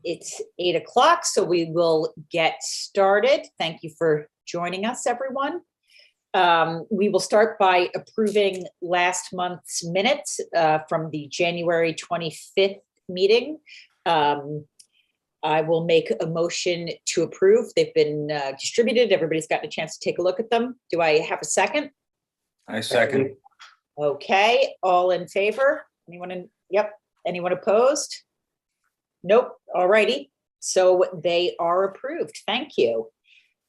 It's 8 o'clock, so we will get started. Thank you for joining us, everyone. We will start by approving last month's minutes from the January 25th meeting. I will make a motion to approve. They've been distributed. Everybody's gotten a chance to take a look at them. Do I have a second? I second. Okay, all in favor? Anyone Anyone opposed? Nope. All righty. So they are approved. Thank you.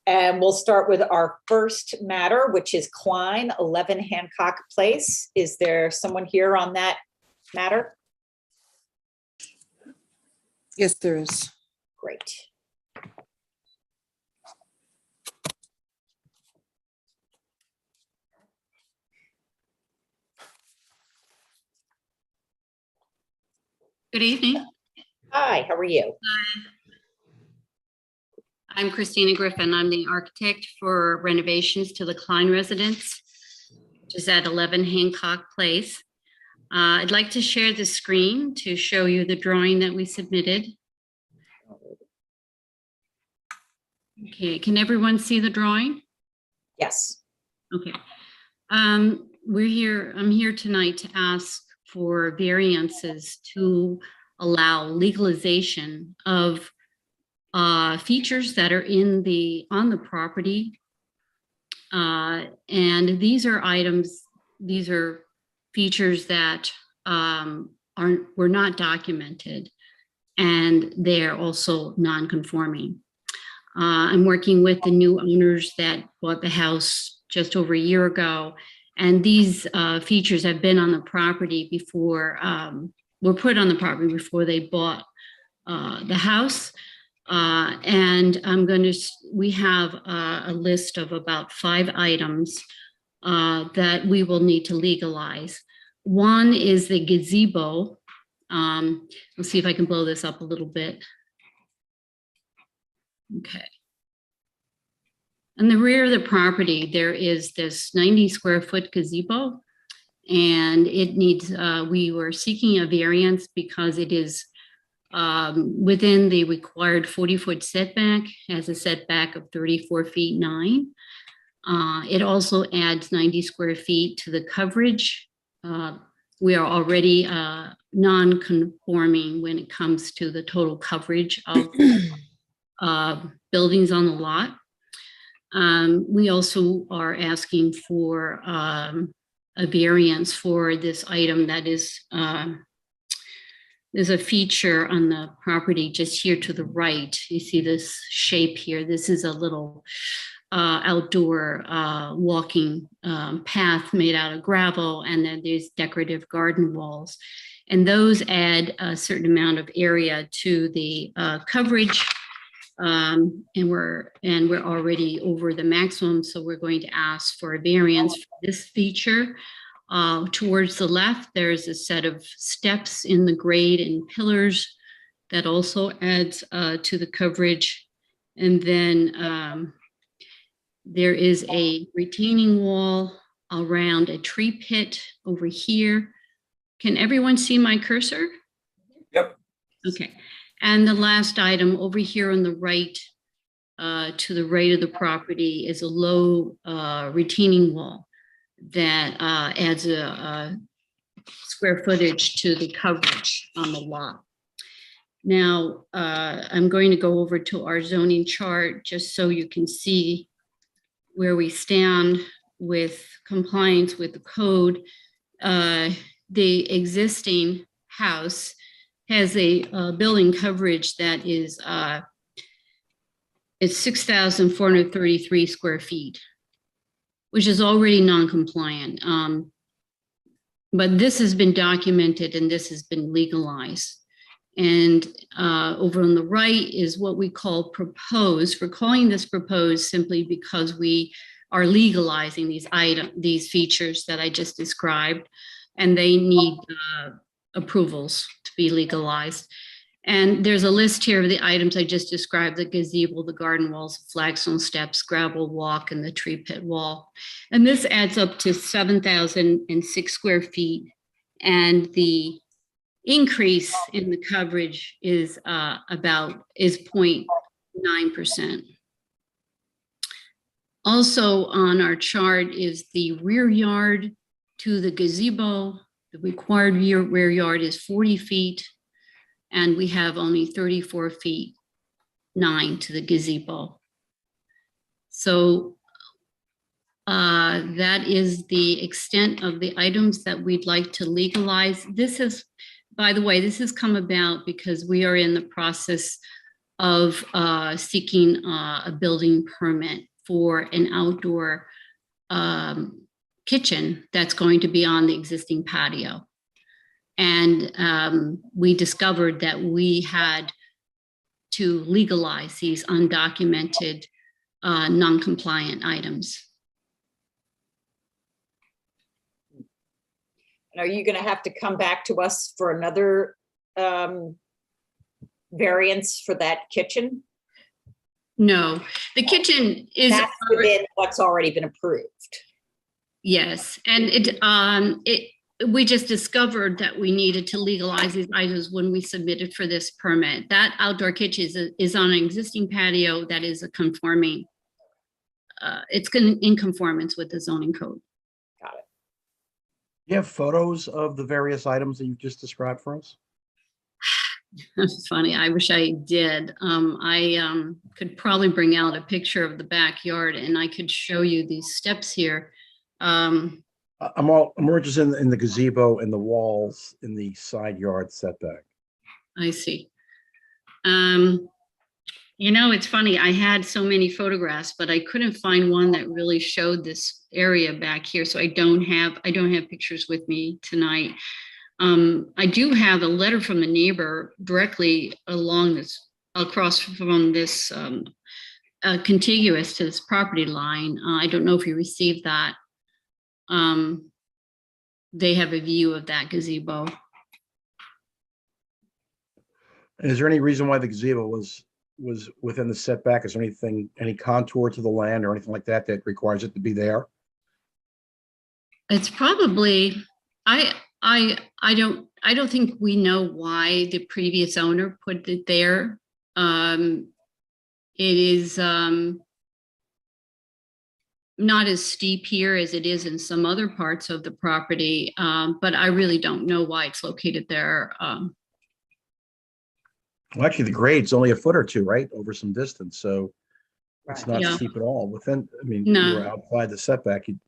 And we'll start with our first matter, which is Klein, 11 Hancock Place. Is there someone here on that matter? Yes, there is. Great. Good evening. Hi, how are you? Hi. I'm Christina Griffin. I'm the architect for renovations to the Klein residence, which is at 11 Hancock Place. I'd like to share the screen to show you the drawing that we submitted. Okay, can everyone see the drawing? Yes. Okay. I'm here tonight to ask for variances to allow legalization of features that are on the property. And these are features that were not documented, and they're also non-conforming. I'm working with the new owners that bought the house just over a year ago, and these features have been on the property before, were put on the property before they bought the house. And we have a list of about 5 items that we will need to legalize. One is the gazebo. Let's see if I can blow this up a little bit. Okay. On the rear of the property, there is this 90 square foot gazebo, and it needs, we were seeking a variance because it is within the required 40-foot setback, has a setback of 34 feet 9. It also adds 90 square feet to the coverage. We are already non-conforming when it comes to the total coverage of buildings on the lot. We also are asking for a variance for this item that is there's a feature on the property just here to the right. You see this shape here. This is a little outdoor walking path made out of gravel, and then there's decorative garden walls. And those add a certain amount of area to the coverage. And we're already over the maximum, so we're going to ask for a variance for this feature. Towards the left, there's a set of steps in the grade and pillars that also adds to the coverage. And then there is a retaining wall around a tree pit over here. Can everyone see my cursor? Yep. Okay. And the last item over here on the right, to the right of the property, is a low retaining wall that adds a square footage to the coverage on the lot. Now, I'm going to go over to our zoning chart just so you can see where we stand with compliance with the code. The existing house has a building coverage that is it's 6,433 square feet, which is already non-compliant. But this has been documented and this has been legalized. And over on the right is what we call proposed. We're calling this proposed simply because we are legalizing these features that I just described, and they need approvals to be legalized. And there's a list here of the items I just described: the gazebo, the garden walls, flagstone steps, gravel walk, and the tree pit wall. And this adds up to 7,006 square feet. And the increase in the coverage is 0.9%. Also on our chart is the rear yard to the gazebo. The required rear yard is 40 feet, and we have only 34 feet 9 to the gazebo. So that is the extent of the items that we'd like to legalize. This is, by the way, this has come about because we are in the process of seeking a building permit for an outdoor kitchen that's going to be on the existing patio. And we discovered that we had to legalize these undocumented, non-compliant items. And are you going to have to come back to us for another variance for that kitchen? No, the kitchen is That's within what's already been approved. yes, and we just discovered that we needed to legalize these items when we submitted for this permit. That outdoor kitchen is on an existing patio that is a conforming. It's in conformance with the zoning code. Got it. You have photos of the various items that you just described for us? It's funny. I wish I did. I could probably bring out a picture of the backyard and I could show you these steps here. I'm more interested in the gazebo and the walls in the side yard setback. I see. You know, it's funny. I had so many photographs, but I couldn't find one that really showed this area back here. So I don't have pictures with me tonight. I do have a letter from the neighbor directly across from this, contiguous to this property line. I don't know if you received that. They have a view of that gazebo. And is there any reason why the gazebo was within the setback? Is there any contour to the land or anything like that that requires it to be there? It's probably, I don't think we know why the previous owner put it there. It is not as steep here as it is in some other parts of the property, but I really don't know why it's located there. Well, actually, the grade's only a foot or two, right, over some distance, so it's Right. not Yeah. steep at all. Within, I mean, No. you were outside the setback, you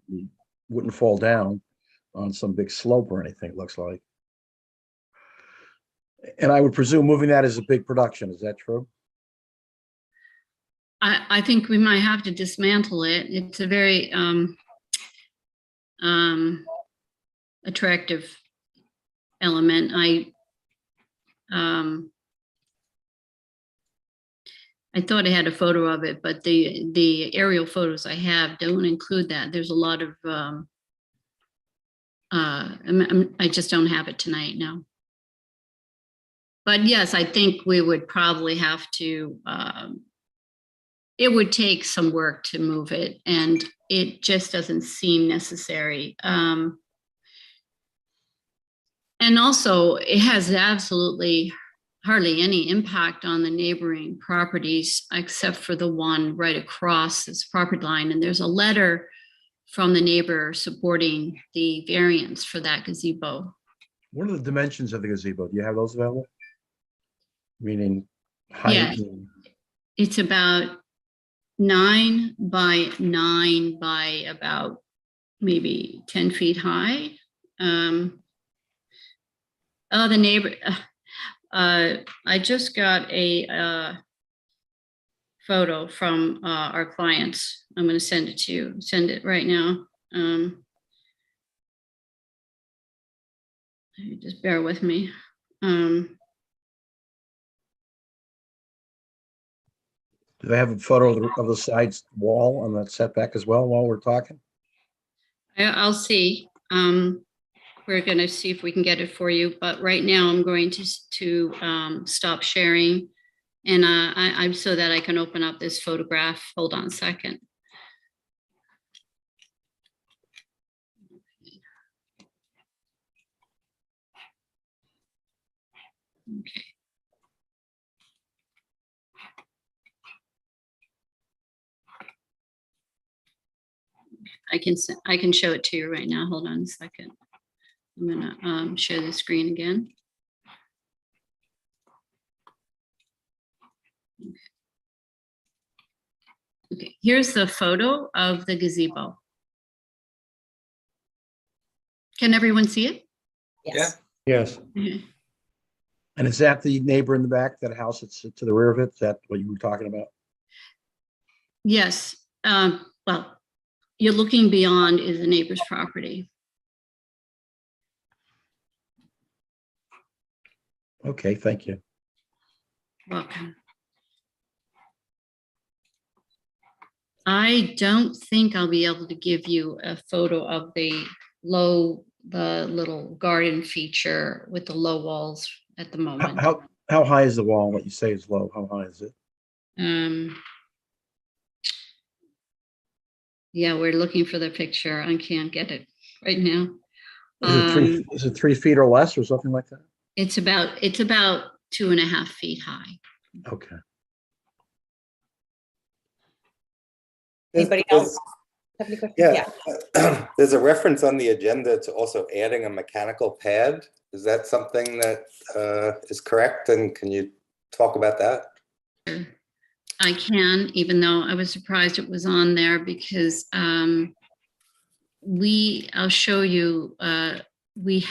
wouldn't fall down on some big slope or anything, it looks like. And I would presume moving that is a big production. Is that true? I think we might have to dismantle it. It's a very attractive element. I thought I had a photo of it, but the aerial photos I have don't include that. There's a lot of I just don't have it tonight, no. But yes, I think we would probably have to, it would take some work to move it, and it just doesn't seem necessary. And also, it has absolutely hardly any impact on the neighboring properties, except for the one right across this property line. And there's a letter from the neighbor supporting the variance for that gazebo. What are the dimensions of the gazebo? Do you have those available? Meaning height? Yeah. It's about 9 by 9 by about maybe 10 feet high. The neighbor, I just got a photo from our clients. I'm going to send it to you, send it right now. Just bear with me. Do they have a photo of the side wall on that setback as well while we're talking? I'll see. We're going to see if we can get it for you, but right now I'm going to stop sharing, and I'm so that I can open up this photograph. Hold on a second. Okay. I can show it to you right now. Hold on a second. I'm gonna share the screen again. Okay, here's the photo of the gazebo. Can everyone see it? Yes. Yes. Okay. And is that the neighbor in the back, that house that's to the rear of it? Is that what you were talking about? Yes, well, you're looking beyond is the neighbor's property. Okay, thank you. Welcome. I don't think I'll be able to give you a photo of the little garden feature with the low walls at the moment. How high is the wall? What you say is low? How high is it? Yeah, we're looking for the picture. I can't get it right now. Is it 3 feet or less or something like that? It's about 2.5 feet high. Okay. Anybody else have any questions? Yeah. There's a reference on the agenda to also adding a mechanical pad. Is that something that is correct? And can you talk about that? I can, even though I was surprised it was on there because I'll show you, we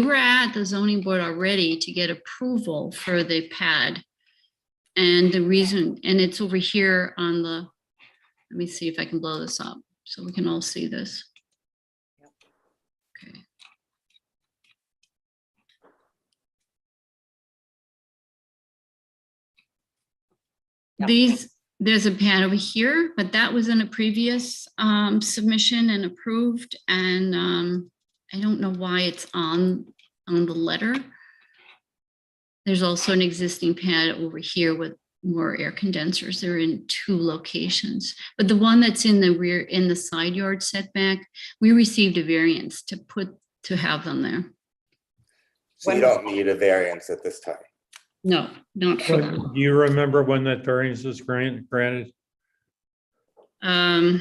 were at the zoning board already to get approval for the pad. And the reason, and it's over here on the, let me see if I can blow this up so we can all see this. Okay. Yep. There's a pad over here, but that was in a previous submission and approved. And I don't know why it's on the letter. There's also an existing pad over here with more air condensers. They're in 2 locations, but the one that's in the rear, in the side yard setback, we received a variance to have them there. So you don't need a variance at this time. No, not for that. Do you remember when that variance was granted? I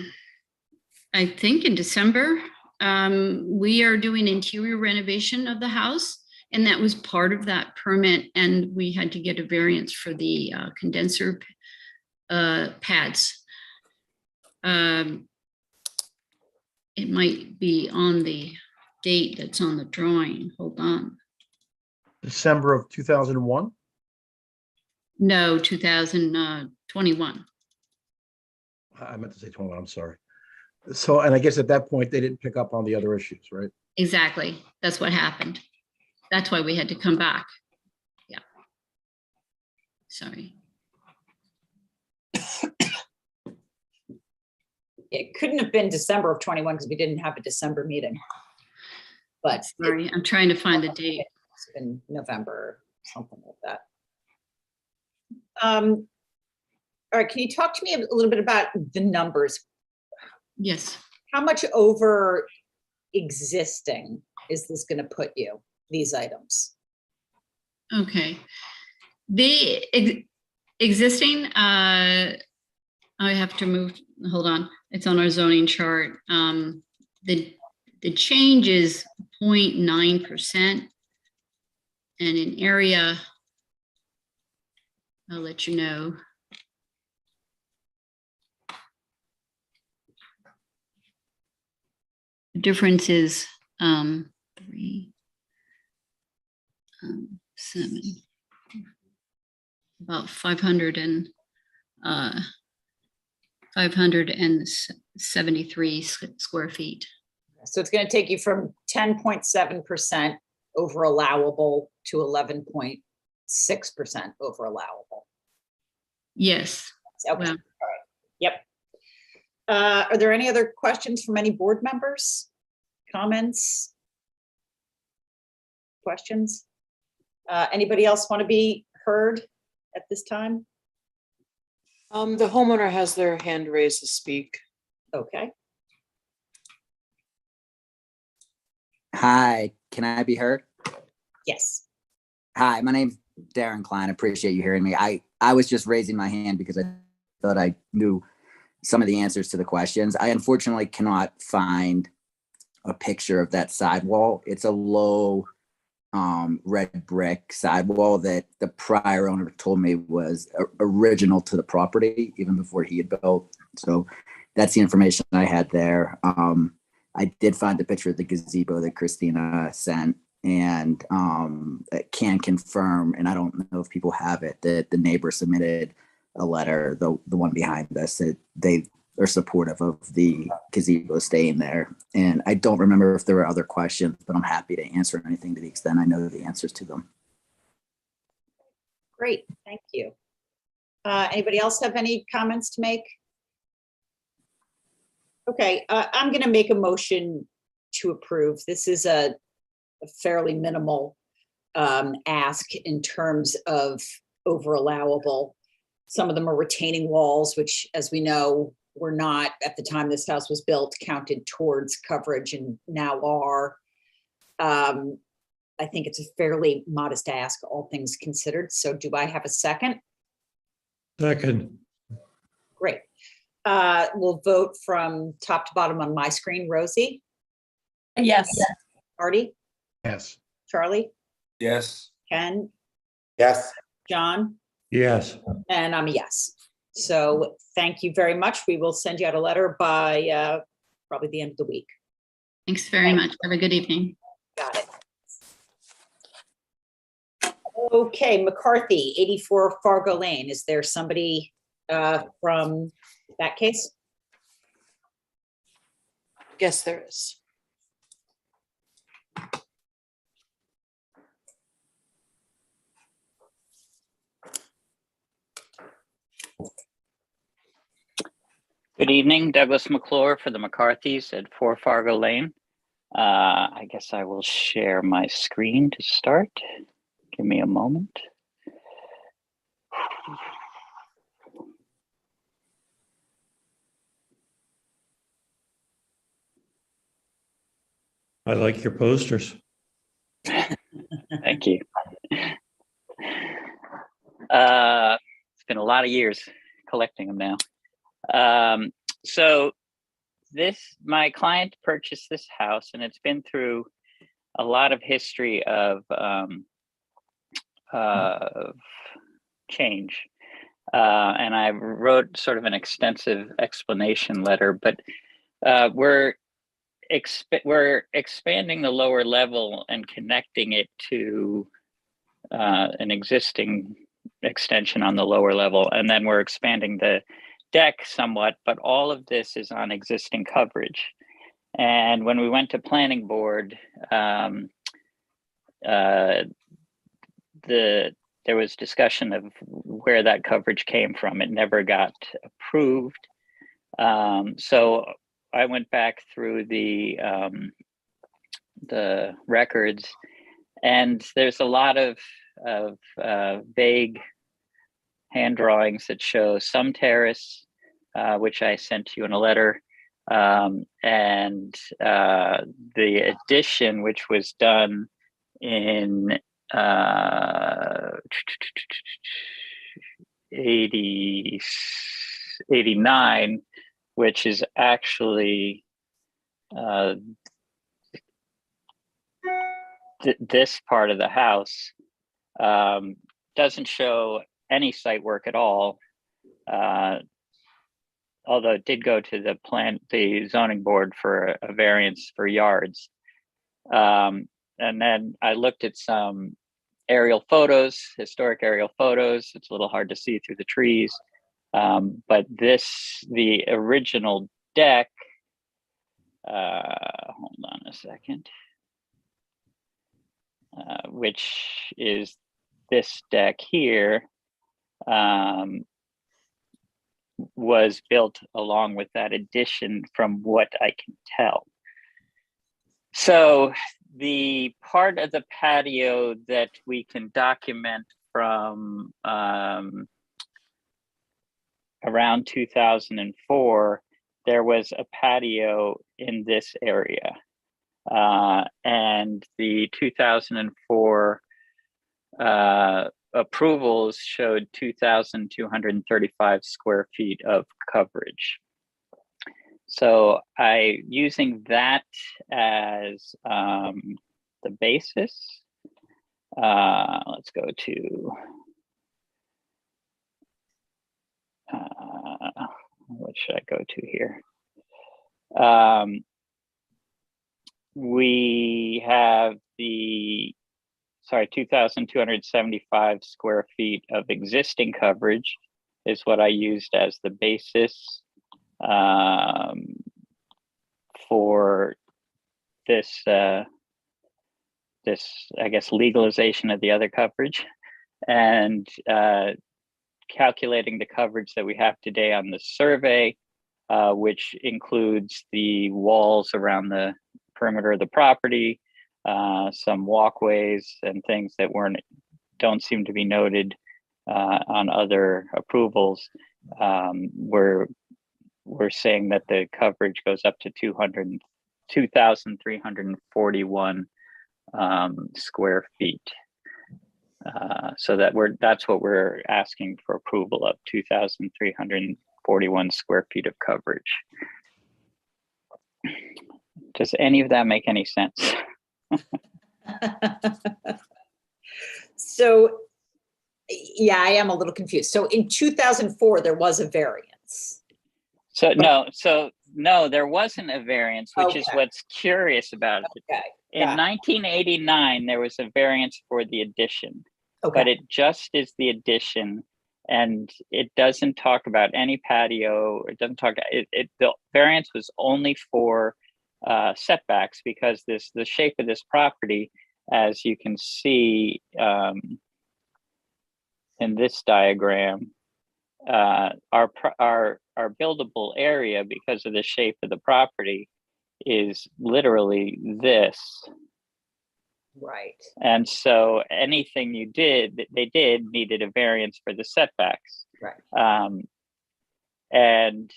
think in December. We are doing interior renovation of the house, and that was part of that permit, and we had to get a variance for the condenser pads. It might be on the date that's on the drawing. Hold on. December of 2001? No, 2021. I meant to say 21, I'm sorry. So, and I guess at that point, they didn't pick up on the other issues, right? Exactly. That's what happened. That's why we had to come back. Yeah. Sorry. It couldn't have been December of 21 because we didn't have a December meeting. But Sorry, I'm trying to find the date. it's been November, something like that. All right, can you talk to me a little bit about the numbers? Yes. How much over existing is this going to put you, these items? Okay. The existing, I have to move, hold on. It's on our zoning chart. The change is 0.9%. And in area, I'll let you know. The difference is 3, 7, about 573 square feet. So it's going to take you from 10.7% over allowable to 11.6% over allowable. Yes. Okay. Well, All right. Yep. Are there any other questions from any board members? Comments? Questions? Anybody else want to be heard at this time? The homeowner has their hand raised to speak. Okay. Hi, can I be heard? Yes. Hi, my name's Darren Klein. I appreciate you hearing me. I was just raising my hand because I thought I knew some of the answers to the questions. I unfortunately cannot find a picture of that sidewall. It's a low red brick sidewall that the prior owner told me was original to the property even before he had built. So that's the information I had there. I did find the picture of the gazebo that Christina sent, and can confirm, and I don't know if people have it, that the neighbor submitted a letter, the one behind us, that they are supportive of the gazebo staying there. And I don't remember if there were other questions, but I'm happy to answer anything to the extent I know the answers to them. Great, thank you. Anybody else have any comments to make? Okay, I'm going to make a motion to approve. This is a fairly minimal ask in terms of over allowable. Some of them are retaining walls, which, as we know, were not, at the time this house was built, counted towards coverage and now are. I think it's a fairly modest ask, all things considered. So do I have a second? Second, Great. We'll vote from top to bottom on my screen. Rosie, Yes. Artie, Yes. Charlie, Yes. Ken, Yes, John, yes, and I'm a yes. So thank you very much. We will send you out a letter by probably the end of the week. Thanks very much. Have a good evening. Got it. Okay, McCarthy, 84 Fargo Lane. Is there somebody from that case? Yes, there is. Good evening, Douglas McClure for the McCarthys at 4 Fargo Lane. I guess I will share my screen to start. Give me a moment. I like your posters. Thank you. It's been a lot of years collecting them now. So my client purchased this house, and it's been through a lot of history of change. And I wrote sort of an extensive explanation letter, but we're expanding the lower level and connecting it to an existing extension on the lower level, and then we're expanding the deck somewhat, but all of this is on existing coverage. And when we went to planning board, there was discussion of where that coverage came from. It never got approved. So I went back through the records, and there's a lot of vague hand drawings that show some terrace, which I sent to you in a letter, and the addition, which was done in 89, which is actually this part of the house, doesn't show any site work at all, although it did go to the zoning board for a variance for yards. And then I looked at some aerial photos, historic aerial photos. It's a little hard to see through the trees. But the original deck, hold on a second, which is this deck here, was built along with that addition from what I can tell. So the part of the patio that we can document from around 2004, there was a patio in this area. And the 2004 approvals showed 2,235 square feet of coverage. So using that as the basis, let's go to, what should I go to here? We have 2,275 square feet of existing coverage is what I used as the basis for this, I guess, legalization of the other coverage, and calculating the coverage that we have today on the survey, which includes the walls around the perimeter of the property, some walkways and things that don't seem to be noted on other approvals. We're saying that the coverage goes up to 2,341 square feet. So that's what we're asking for approval of, 2,341 square feet of coverage. Does any of that make any sense? So, yeah, I am a little confused. So in 2004, there was a variance. So no, there wasn't a variance, which is Okay. what's curious about it. Okay. In got 1989, there was a variance for the addition, Okay. but it just is the addition, and it doesn't talk about any patio. It doesn't talk. The variance was only for setbacks, because the shape of this property, as you can see in this diagram, our buildable area, because of the shape of the property, is literally this. Right. And so anything they did needed a variance for the setbacks. Right. And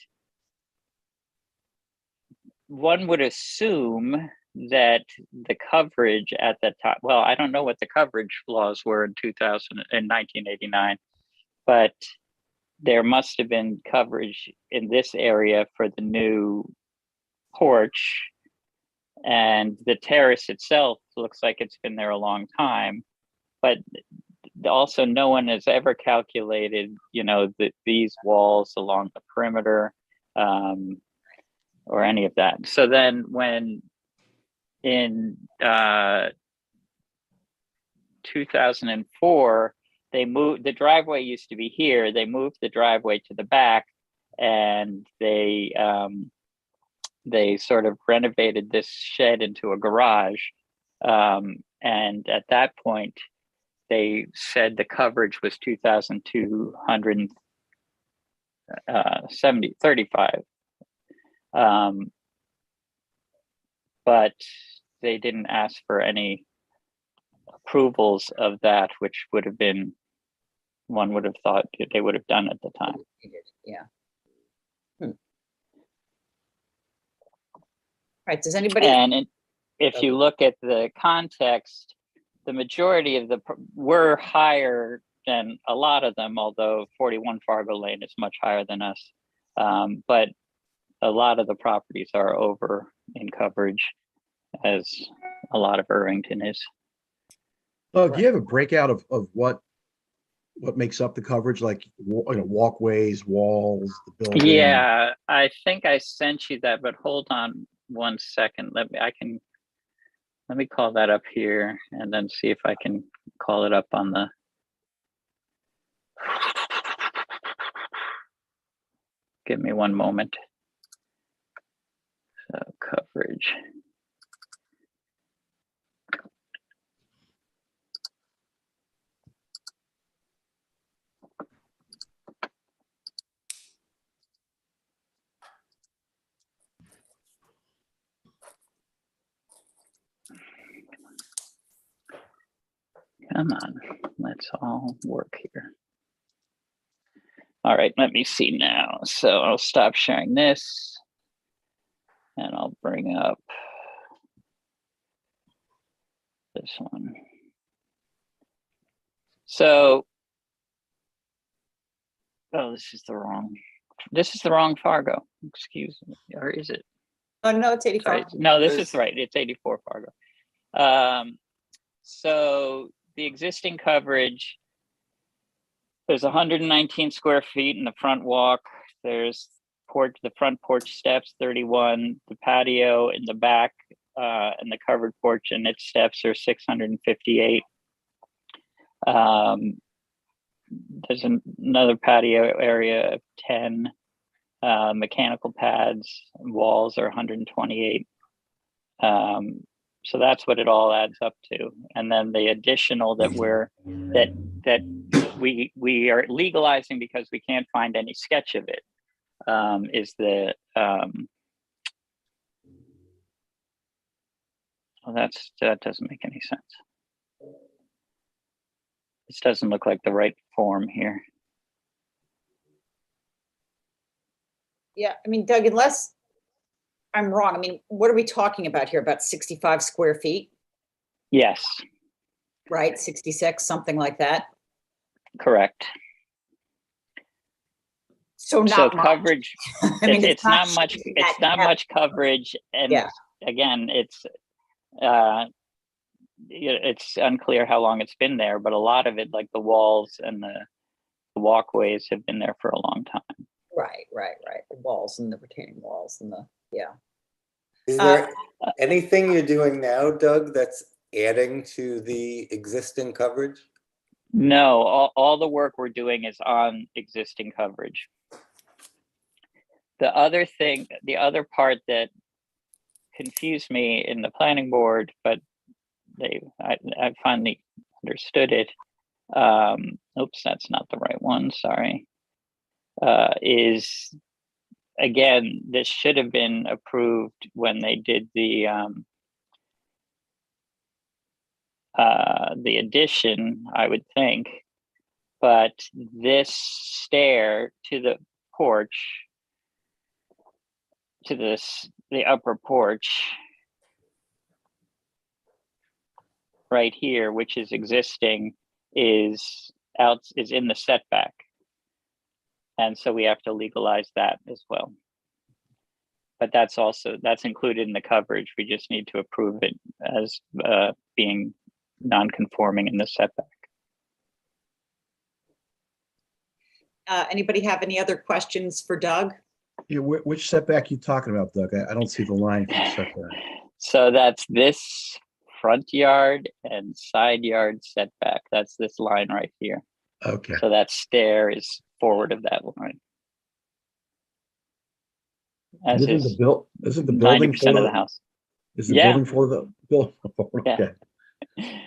one would assume that the coverage at that time, well, I don't know what the coverage laws were in 1989, but there must have been coverage in this area for the new porch, and the terrace itself looks like it's been there a long time, but also no one has ever calculated, these walls along the perimeter or any of that. So then when in 2004, they moved, the driveway used to be here, they moved the driveway to the back, and they sort of renovated this shed into a garage. And at that point, they said the coverage was 2,235. But they didn't ask for any approvals of that, which would have been, one would have thought they would have done at the time. Yeah. All right. Does anybody? And if you look at the context, the majority of were higher than a lot of them, although 41 Fargo Lane is much higher than us. But a lot of the properties are over in coverage, as a lot of Irvington is. Do you have a breakout of what makes up the coverage, like walkways, walls, the building? Yeah, I think I sent you that, but hold on one second. Let me call that up here and then see if I can call it up on the. Give me one moment. So coverage. Come on, let's all work here. All right, let me see now. So I'll stop sharing this and I'll bring up this one. So, oh, this is the wrong Fargo, excuse me, or is it? Oh, no, it's Sorry, 85. no, this is right, it's 84 Fargo. So the existing coverage, there's 119 square feet in the front walk. There's the front porch steps, 31, the patio in the back, and the covered porch and its steps are 658. There's another patio area of 10. Mechanical pads and walls are 128. So that's what it all adds up to. And then the additional that we are legalizing because we can't find any sketch of it, is the well, that doesn't make any sense. This doesn't look like the right form here. Yeah, I mean, Doug, unless I'm wrong, I mean, what are we talking about here? About 65 square feet, Yes, right? 66, something like that. correct. So So not much. coverage, I mean, it's not showing much, that it's you not have- much coverage. And Yeah. again, it's unclear how long it's been there, but a lot of it, like the walls and the walkways, have been there for a long time. Right. The walls and the retaining walls and yeah. Is there anything you're doing now, Doug, that's adding to the existing coverage? No, all the work we're doing is on existing coverage. The other part that confused me in the planning board, but I finally understood it. Oops, that's not the right one, sorry. Is, again, this should have been approved when they did the addition, I would think, but this stair to the porch, to the upper porch right here, which is existing, is in the setback. And so we have to legalize that as well. But that's included in the coverage. We just need to approve it as being non-conforming in the setback. Anybody have any other questions for Doug? Yeah, which setback you talking about, Doug? I don't see the line for the setback. So that's this front yard and side yard setback. That's this line right here. Okay. So that stair is forward of that line. As Isn't is the building 90% of the house. Is the Yeah. building for the bill? Okay. Yeah.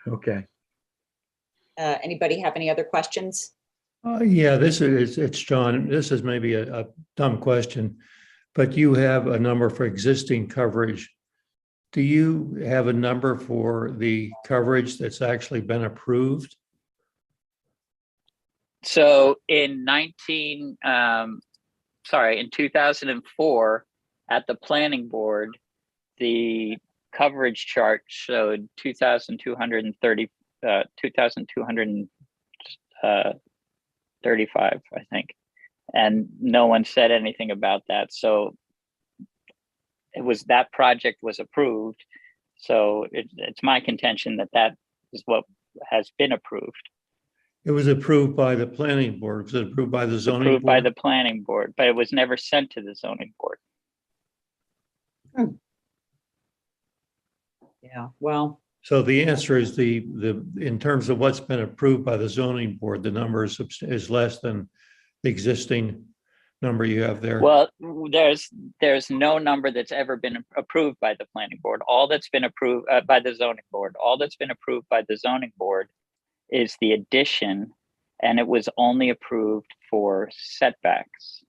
Okay. Anybody have any other questions? Yeah, it's John. This is maybe a dumb question, but you have a number for existing coverage. Do you have a number for the coverage that's actually been approved? So in 2004, at the planning board, the coverage chart showed 2,235, I think. And no one said anything about that. So that project was approved. So it's my contention that is what has been approved. It was approved by the planning board. Was it approved by the zoning board? Approved by the planning board, but it was never sent to the zoning board. Yeah, well, So the answer is in terms of what's been approved by the zoning board, the number is less than the existing number you have there. Well, there's no number that's ever been approved by the planning board. All that's been approved by the zoning board. All that's been approved by the zoning board is the addition, and it was only approved for setbacks.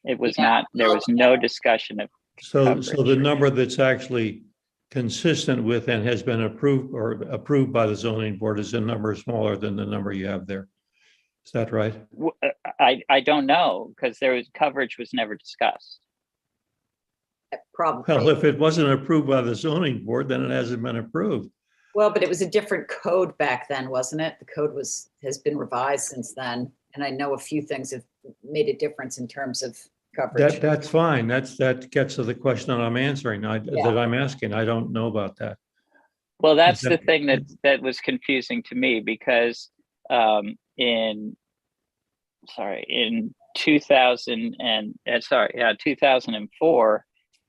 It was not. There was no discussion of. So the number that's actually consistent with and has been approved by the zoning board is a number smaller than the number you have there. Is that right? I don't know, because coverage was never discussed. probably. Well, if it wasn't approved by the zoning board, then it hasn't been approved. Well, but it was a different code back then, wasn't it? The code has been revised since then. And I know a few things have made a difference in terms of coverage. That's fine. That gets to the question that I'm answering, that I'm asking. I don't know about that. Well, that's Is the that- thing that was confusing to me because in 2004,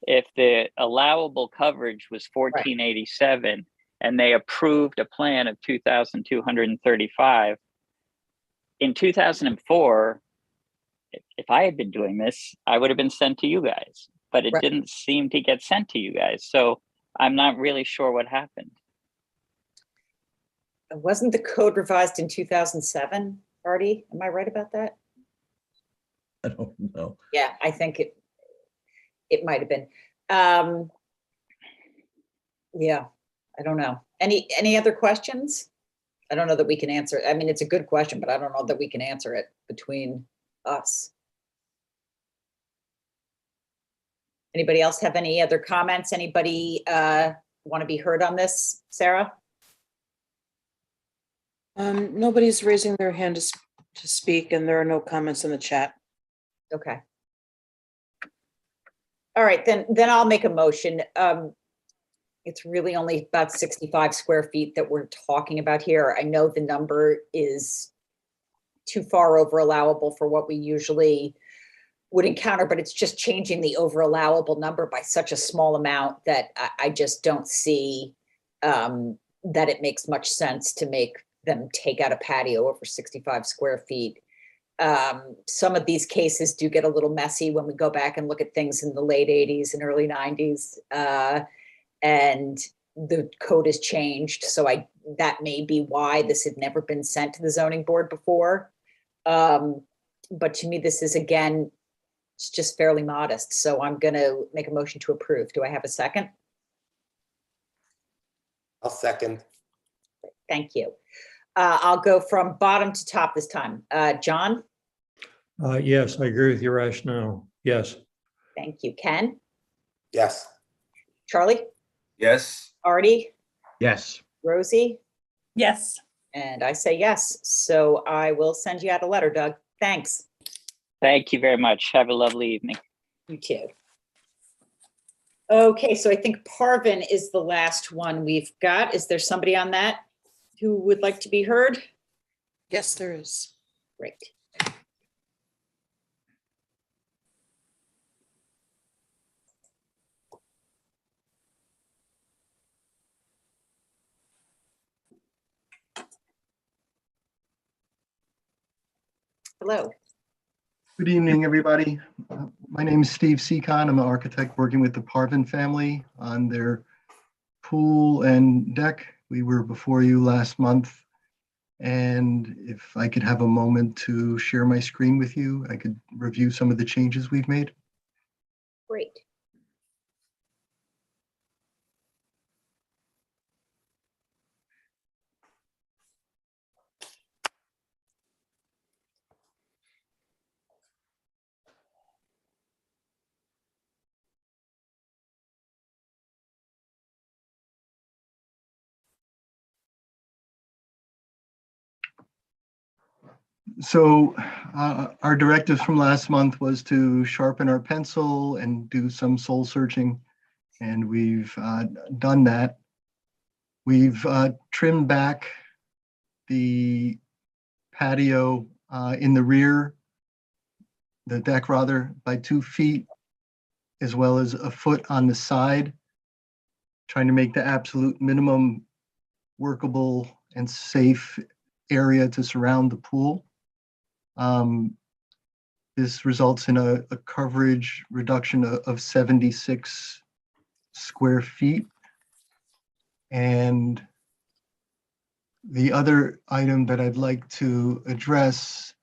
if the allowable coverage was 1487 and they approved a plan of 2,235, in 2004, if I had been doing this, I would have been sent to you guys, but it Right. didn't seem to get sent to you guys. So I'm not really sure what happened. Wasn't the code revised in 2007, Artie? Am I right about that? I don't know. Yeah, I think it might have been. Yeah, I don't know. Any other questions? I don't know that we can answer. I mean, it's a good question, but I don't know that we can answer it between us. Anybody else have any other comments? Anybody want to be heard on this, Sarah? Nobody's raising their hand to speak, and there are no comments in the chat. Okay. All right, then I'll make a motion. It's really only about 65 square feet that we're talking about here. I know the number is too far over allowable for what we usually would encounter, but it's just changing the over allowable number by such a small amount that I just don't see that it makes much sense to make them take out a patio over 65 square feet. Some of these cases do get a little messy when we go back and look at things in the late 80s and early 90s. And the code has changed. So that may be why this had never been sent to the zoning board before. But to me, this is, again, it's just fairly modest. So I'm going to make a motion to approve. Do I have a second? I'll second. Thank you. I'll go from bottom to top this time. John? Yes, I agree with your rationale. Yes. Thank you. Ken? Yes. Charlie? Yes. Artie? Yes. Rosie? Yes. And I say yes. So I will send you out a letter, Doug. Thanks. Thank you very much. Have a lovely evening. You too. Okay, so I think Parvin is the last one we've got. Is there somebody on that who would like to be heard? Yes, there is. Great. Hello. Good evening, everybody. My name is Steve Seacon. I'm an architect working with the Parvin family on their pool and deck. We were before you last month. And if I could have a moment to share my screen with you, I could review some of the changes we've made. Great. So our directives from last month was to sharpen our pencil and do some soul searching. And we've done that. We've trimmed back the patio in the rear, the deck rather, by 2 feet, as well as a foot on the side, trying to make the absolute minimum workable and safe area to surround the pool. This results in a coverage reduction of 76 square feet. And the other item that I'd like to address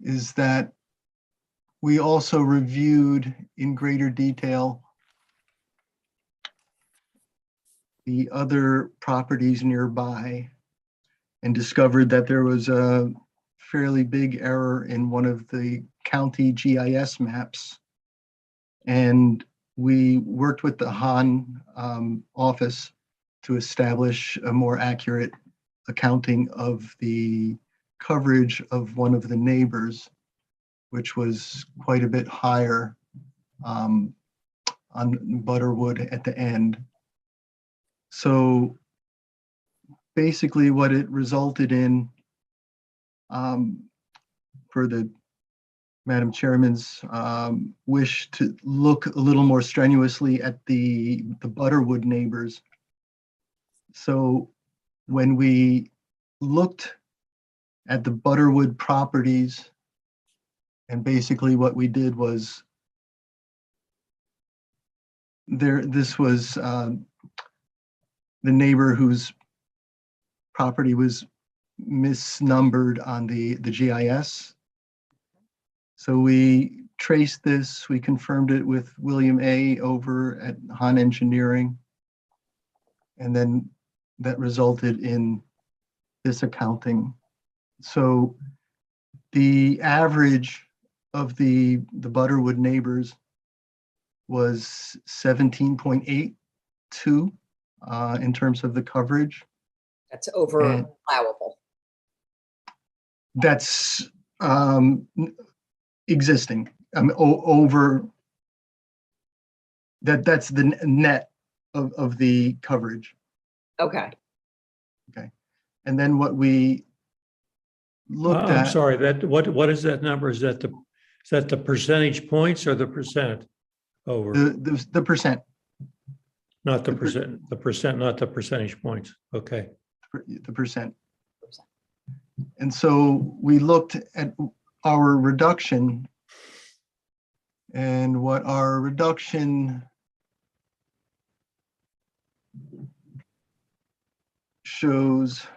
is that we also reviewed in greater detail the other properties nearby and discovered that there was a fairly big error in one of the county GIS maps. And we worked with the Hahn office to establish a more accurate accounting of the coverage of one of the neighbors, which was quite a bit higher on Butterwood at the end. So basically what it resulted in, for the Madam Chairman's wish to look a little more strenuously at the Butterwood neighbors. So when we looked at the Butterwood properties, and basically what we did was this was the neighbor whose property was misnumbered on the GIS. So we traced this, we confirmed it with William A. over at Han Engineering. And then that resulted in this accounting. So the average of the Butterwood neighbors was 17.82 in terms of the coverage. That's over And- allowable. That's existing, over, that's the net of the coverage. Okay. And then what we looked I'm at, sorry, what is that number? Is that the percentage points or the percent over? the percent, Not the the per- percent, not the percentage points. Okay. the percent. And so we looked at our reduction, and what our reduction shows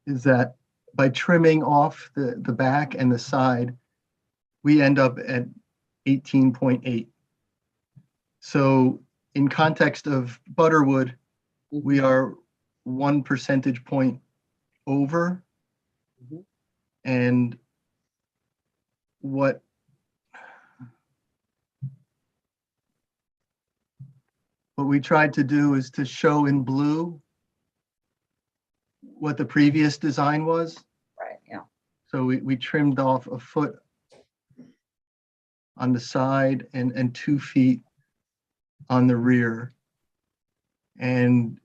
is that by trimming off the back and the side, we end up at 18.8. So in context of Butterwood, we are 1 percentage point over. Mhm. And what we tried to do is to show in blue what the previous design was. Right, yeah. So we trimmed off a foot on the side and 2 feet on the rear. And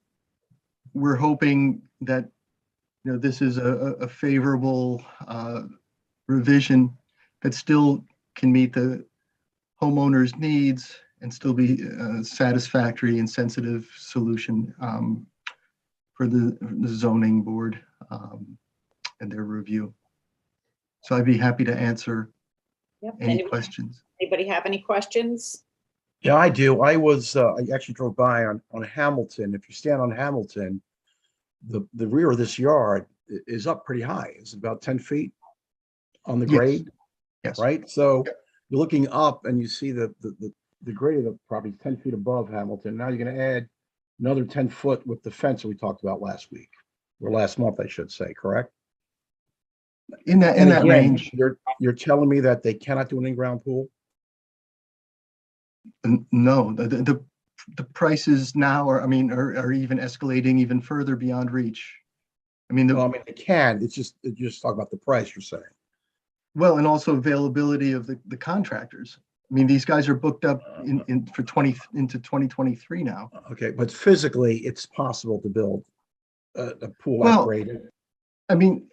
we're hoping that, this is a favorable revision that still can meet the homeowner's needs and still be a satisfactory and sensitive solution for the zoning board and their review. So I'd be happy to answer Yep. any questions. Anybody have any questions? Yeah, I do. I actually drove by on Hamilton. If you stand on Hamilton, the rear of this yard is up pretty high. It's about 10 feet on the Yes. grade, Yes. right? So you're looking up and you see the grade of the property 10 feet above Hamilton. Now you're going to add another 10 foot with the fence that we talked about last week, or last month, I should say, correct? In that And again, range. You're telling me that they cannot do an in-ground pool? No, the prices now are even escalating even further beyond reach. I mean, Well, I mean, they can. It's just talk about the price you're saying. well, and also availability of the contractors. I mean, these guys are booked up into 2023 now. Okay, but physically, it's possible to build a pool that Well, great. I mean,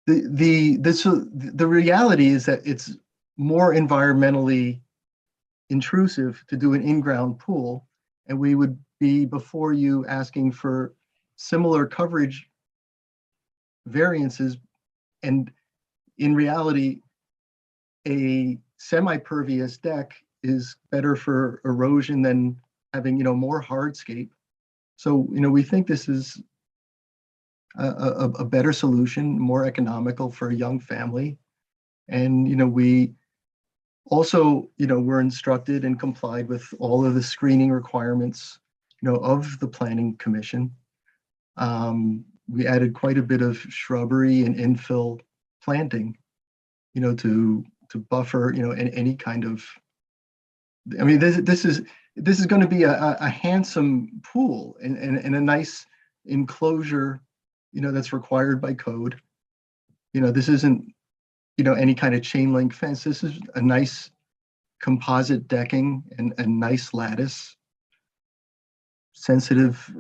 the reality is that it's more environmentally intrusive to do an in-ground pool, and we would be before you asking for similar coverage variances. And in reality, a semi-pervious deck is better for erosion than having, more hardscape. So, we think this is a better solution, more economical for a young family. And, we also, we're instructed and complied with all of the screening requirements, of the Planning Commission. We added quite a bit of shrubbery and infill planting, to to buffer, any kind of, I mean, this is going to be a handsome pool and a nice enclosure, that's required by code. This isn't, any kind of chain link fence. This is a nice composite decking and a nice lattice. Sensitive,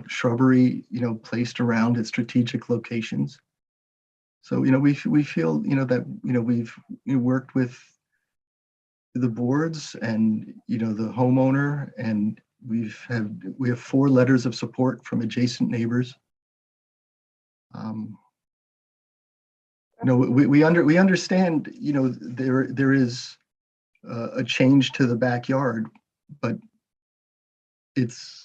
shrubbery, placed around at strategic locations. So, we feel, that, we've worked with the boards and, the homeowner, and we have 4 letters of support from adjacent neighbors. We understand, there is a change to the backyard, but it's,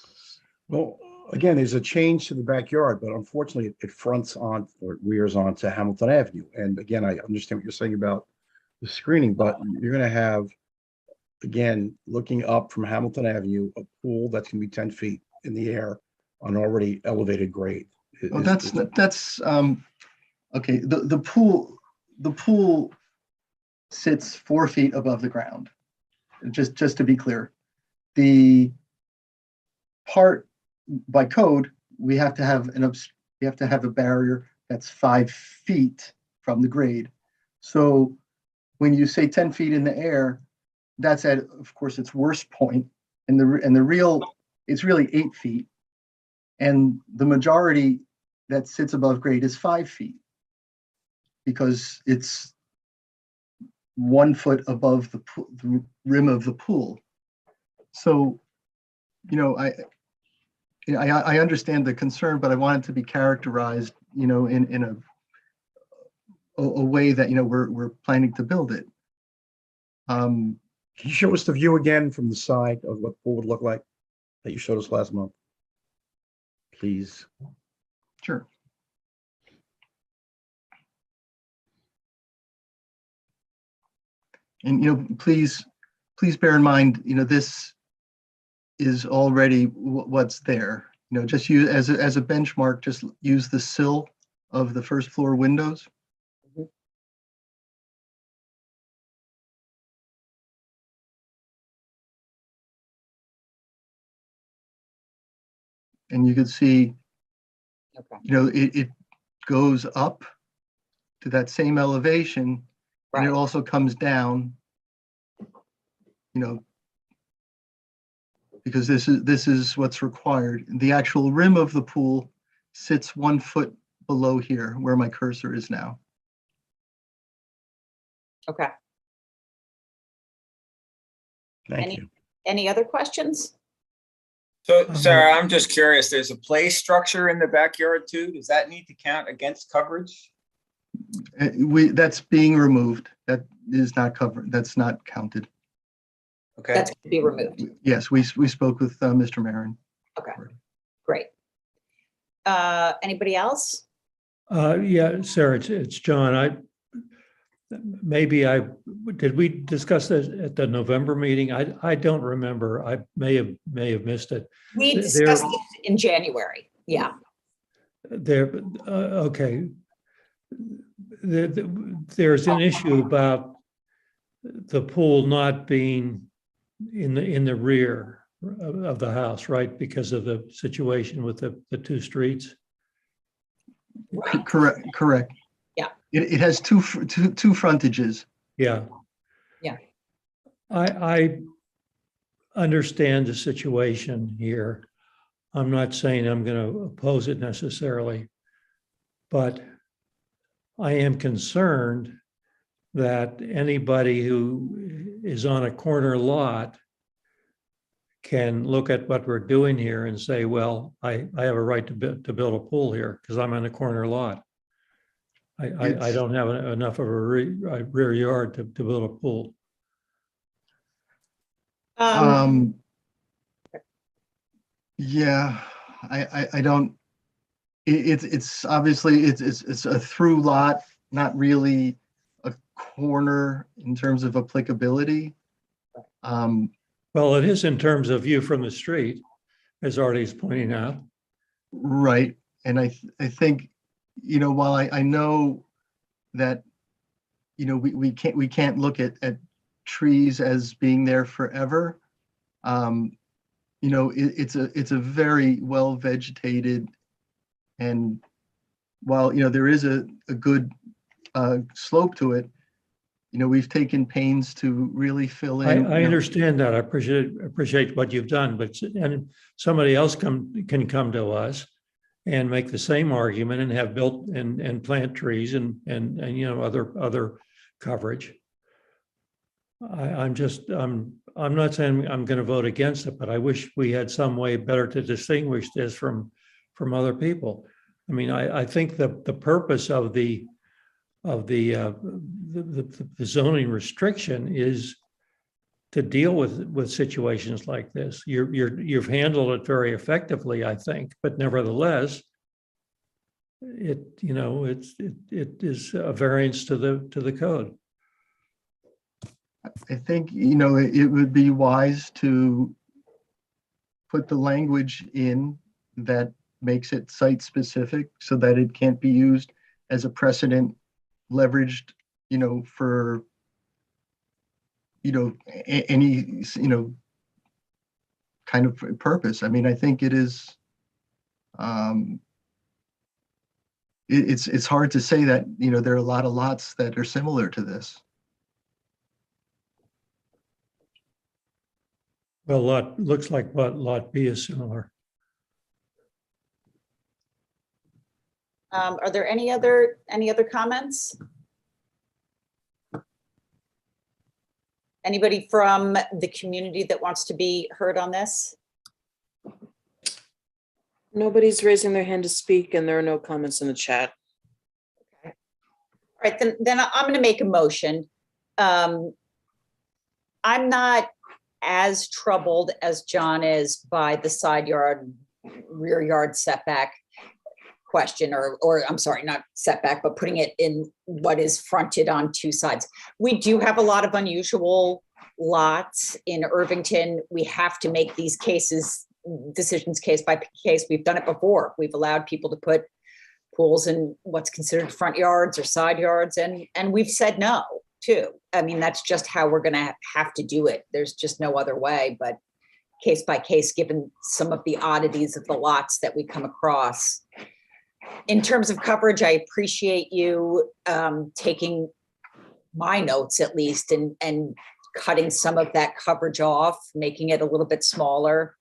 Well, again, there's a change to the backyard, but unfortunately it fronts on or rears onto Hamilton Avenue. And again, I understand what you're saying about the screening, but you're going to have, again, looking up from Hamilton Avenue, a pool that's going to be 10 feet in the air on already elevated grade. oh, that's okay. The pool sits 4 feet above the ground. Just to be clear, the part by code, we have to have a barrier that's 5 feet from the grade. So when you say 10 feet in the air, that's at, of course, its worst point, and the real, it's really 8 feet, and the majority that sits above grade is 5 feet because it's 1 foot above the rim of the pool. So, I understand the concern, but I want it to be characterized, in a way that, we're planning to build it. Can you show us the view again from the side of what the pool would look like that you showed us last month? Please. Sure. And, please bear in mind, this is already what's there. Just use as a benchmark, just use the sill of the first floor windows. And you can see, Okay. it goes up to that same elevation, and it Right. also comes down, because this is what's required. The actual rim of the pool sits 1 foot below here, where my cursor is now. Okay. Thank you. Any other questions? So Sarah, I'm just curious, there's a play structure in the backyard too. Does that need to count against coverage? That's being removed. That is not covered. That's not counted. Okay. That's to be removed. Yes, we spoke with Mr. Marin. Okay, great. Anybody else? Yeah, Sarah, it's John. Did we discuss this at the November meeting? I don't remember. I may have missed it. We discussed this in January. Yeah. Okay. There's an issue about the pool not being in the rear of the house, right? Because of the situation with the 2 streets. Right. Correct. Yeah. It has two frontages. Yeah. Yeah. I understand the situation here. I'm not saying I'm going to oppose it necessarily, but I am concerned that anybody who is on a corner lot can look at what we're doing here and say, well, I have a right to build a pool here because I'm on a corner lot. I don't have enough of a rear yard to build a pool. Yeah, I don't, it's obviously, it's a through lot, not really a corner in terms of applicability. Well, it is in terms of view from the street, as Artie's pointing out. Right, and I think, while I know that we can't look at trees as being there forever. It's a very well vegetated, and while, there is a good slope to it, we've taken pains to really fill in. I understand that. I appreciate what you've done, and somebody else can come to us and make the same argument and have built and plant trees and other coverage. I'm not saying I'm going to vote against it, but I wish we had some way better to distinguish this from other people. I mean, I think the purpose of the zoning restriction is to deal with situations like this. You've handled it very effectively, I think, but nevertheless, it is a variance to the code. I think, it would be wise to put the language in that makes it site specific so that it can't be used as a precedent leveraged, for, any, kind of purpose. I mean, I think it is, it's hard to say that, there are a lot of lots that are similar to this. Well, looks like lot B is similar. Are there any other comments? Anybody from the community that wants to be heard on this? Nobody's raising their hand to speak, and there are no comments in the chat. Okay. All right, then I'm going to make a motion. I'm not as troubled as John is by the side yard, rear yard setback question, or I'm sorry, not setback, but putting it in what is fronted on two sides. We do have a lot of unusual lots in Irvington. We have to make these decisions case by case. We've done it before. We've allowed people to put pools in what's considered front yards or side yards, and we've said no too. I mean, that's just how we're going to have to do it. There's just no other way, but case by case, given some of the oddities of the lots that we come across. In terms of coverage, I appreciate you taking my notes at least and cutting some of that coverage off, making it a little bit smaller.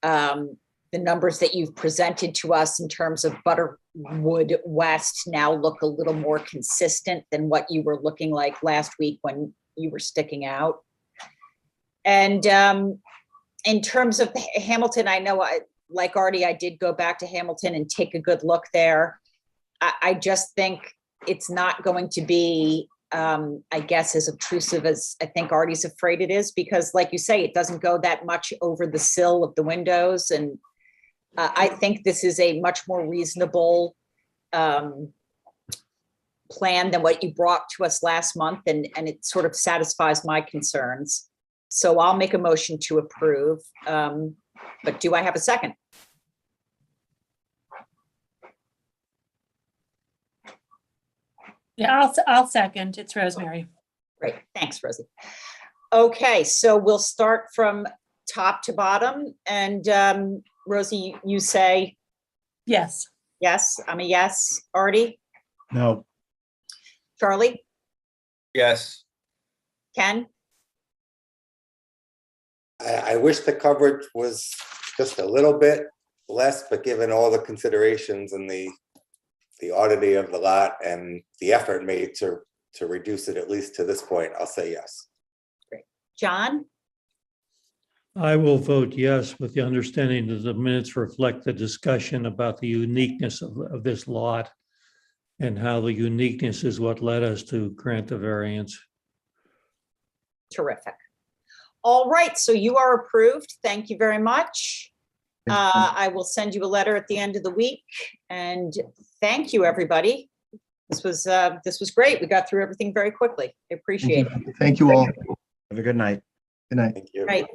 The numbers that you've presented to us in terms of Butterwood West now look a little more consistent than what you were looking like last week when you were sticking out. And in terms of Hamilton, I know like Artie, I did go back to Hamilton and take a good look there. I just think it's not going to be, I guess, as obtrusive as I think Artie's afraid it is, because like you say, it doesn't go that much over the sill of the windows. And I think this is a much more reasonable plan than what you brought to us last month, and it sort of satisfies my concerns. So I'll make a motion to approve. But do I have a second? Yeah, I'll second. It's Rosemary. Great, thanks, Rosie. Okay, so we'll start from top to bottom, and Rosie, you say yes. Yes, I'm a yes. Artie? No. Charlie? Yes. Ken? I wish the coverage was just a little bit less, but given all the considerations and the oddity of the lot and the effort made to reduce it at least to this point, I'll say yes. Great. John? I will vote yes, with the understanding that the minutes reflect the discussion about the uniqueness of this lot and how the uniqueness is what led us to grant the variance. Terrific. All right, so you are approved. Thank you very much. I will send you a letter at the end of the week, and thank you, everybody. This was great. We got through everything very quickly. I appreciate it. Thank you all. Have a good night. Good night. Thank you. Right.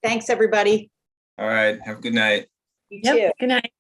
Thanks, everybody. All right. Have a good night. You too. Yep. Good night.